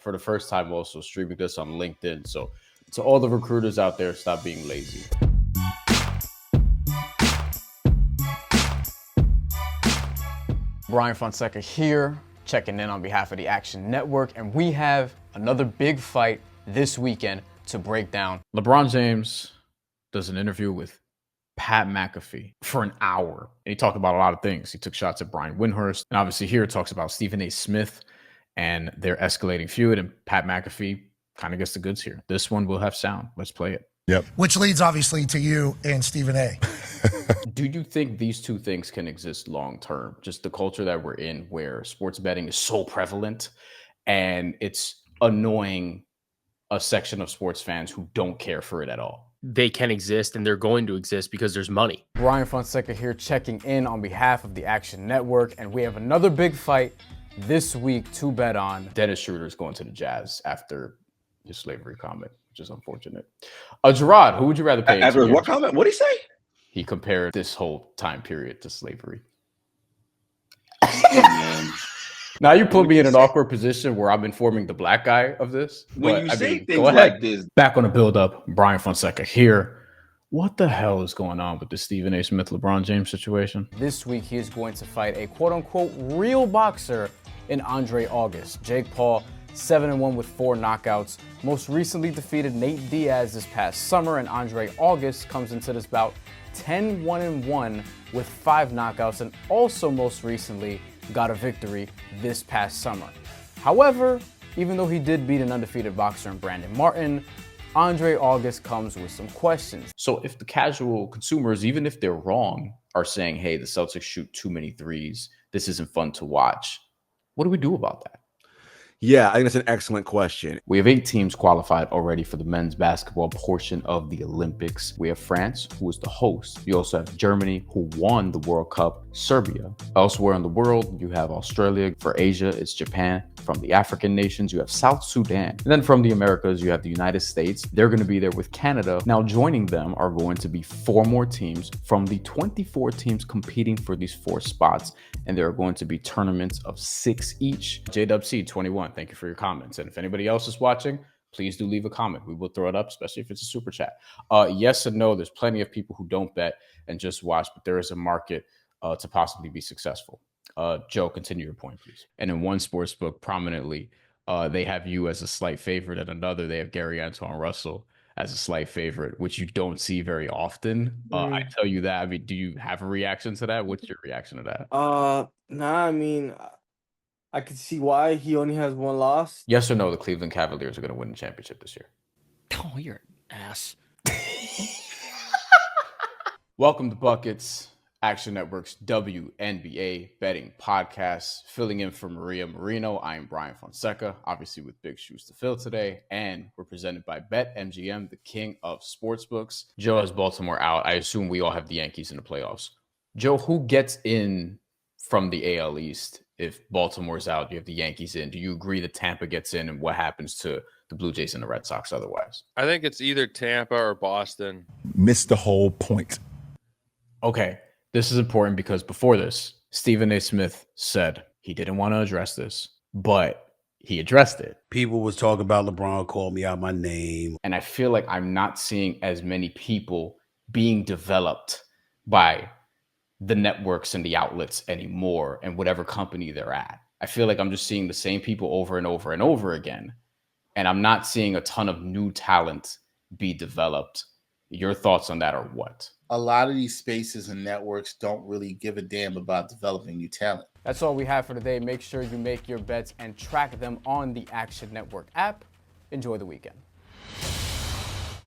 for the first time also streaming this on LinkedIn. So to all the recruiters out there, stop being lazy. Bryan Fonseca here, checking in on behalf of the Action Network, and we have another big fight this weekend to break down. LeBron James does an interview with Pat McAfee for an hour, and he talked about a lot of things. He took shots at Brian Windhorst, and obviously here it talks about Stephen A. Smith and their escalating feud, and Pat McAfee kind of gets the goods here. This one will have sound. Let's play it. Yep. Which leads obviously to you and Stephen A. Do you think these two things can exist long term? Just the culture that we're in where sports betting is so prevalent and it's annoying a section of sports fans who don't care for it at all. They can exist and they're going to exist because there's money. Bryan Fonseca here checking in on behalf of the Action Network, and we have another big fight this week to bet on. Dennis Schroeder's going to the Jazz after his slavery comment, which is unfortunate. Gerard, who would you rather pay? After what comment? What did he say? He compared this whole time period to slavery. Now you put me in an awkward position where I'm informing the black guy of this. When you say things like this. Back on the build-up, Bryan Fonseca here. What the hell is going on with the Stephen A. Smith, LeBron James situation? This week, he is going to fight a quote-unquote real boxer in Andre August. Jake Paul, 7-1 with 4 knockouts. Most recently defeated Nate Diaz this past summer, and Andre August comes into this bout 10-1-1 with 5 knockouts, and also most recently got a victory this past summer. However, even though he did beat an undefeated boxer in Brandon Martin, Andre August comes with some questions. So if the casual consumers, even if they're wrong, are saying, hey, the Celtics shoot too many threes, this isn't fun to watch, what do we do about that? Yeah, I think that's an excellent question. We have 8 teams qualified already for the men's basketball portion of the Olympics. We have France, who is the host. You also have Germany, who won the World Cup, Serbia. Elsewhere in the world, you have Australia. For Asia, it's Japan. From the African nations, you have South Sudan. And then from the Americas, you have the United States. They're going to be there with Canada. Now joining them are going to be 4 more teams from the 24 teams competing for these 4 spots. And there are going to be tournaments of 6 each. JWC21, thank you for your comments. And if anybody else is watching, please do leave a comment. We will throw it up, especially if it's a super chat. Yes and no, there's plenty of people who don't bet and just watch, but there is a market to possibly be successful. Joe, continue your point, please. And in one sports book, prominently, they have you as a slight favorite. And another, they have Gary Antoine Russell as a slight favorite, which you don't see very often. I tell you that. I mean, do you have a reaction to that? What's your reaction to that? Nah, I mean, I could see why he only has 1 loss. Yes or no, the Cleveland Cavaliers are going to win the championship this year? Oh, you're an ass. Welcome to Buckets, Action Network's WNBA betting podcast. Filling in for Maria Marino, I am Bryan Fonseca, obviously with big shoes to fill today. And we're presented by BetMGM, the king of sportsbooks. Joe has Baltimore out. I assume we all have the Yankees in the playoffs. Joe, who gets in from the AL East? If Baltimore's out, you have the Yankees in. Do you agree that Tampa gets in, and what happens to the Blue Jays and the Red Sox otherwise? I think it's either Tampa or Boston. Missed the whole point. Okay, this is important because before this, Stephen A. Smith said he didn't want to address this, but he addressed it. People was talking about LeBron called me out my name. And I feel like I'm not seeing as many people being developed by the networks and the outlets anymore and whatever company they're at. I feel like I'm just seeing the same people over and over and over again. And I'm not seeing a ton of new talent be developed. Your thoughts on that are what? A lot of these spaces and networks don't really give a damn about developing new talent. That's all we have for today. Make sure you make your bets and track them on the Action Network app. Enjoy the weekend.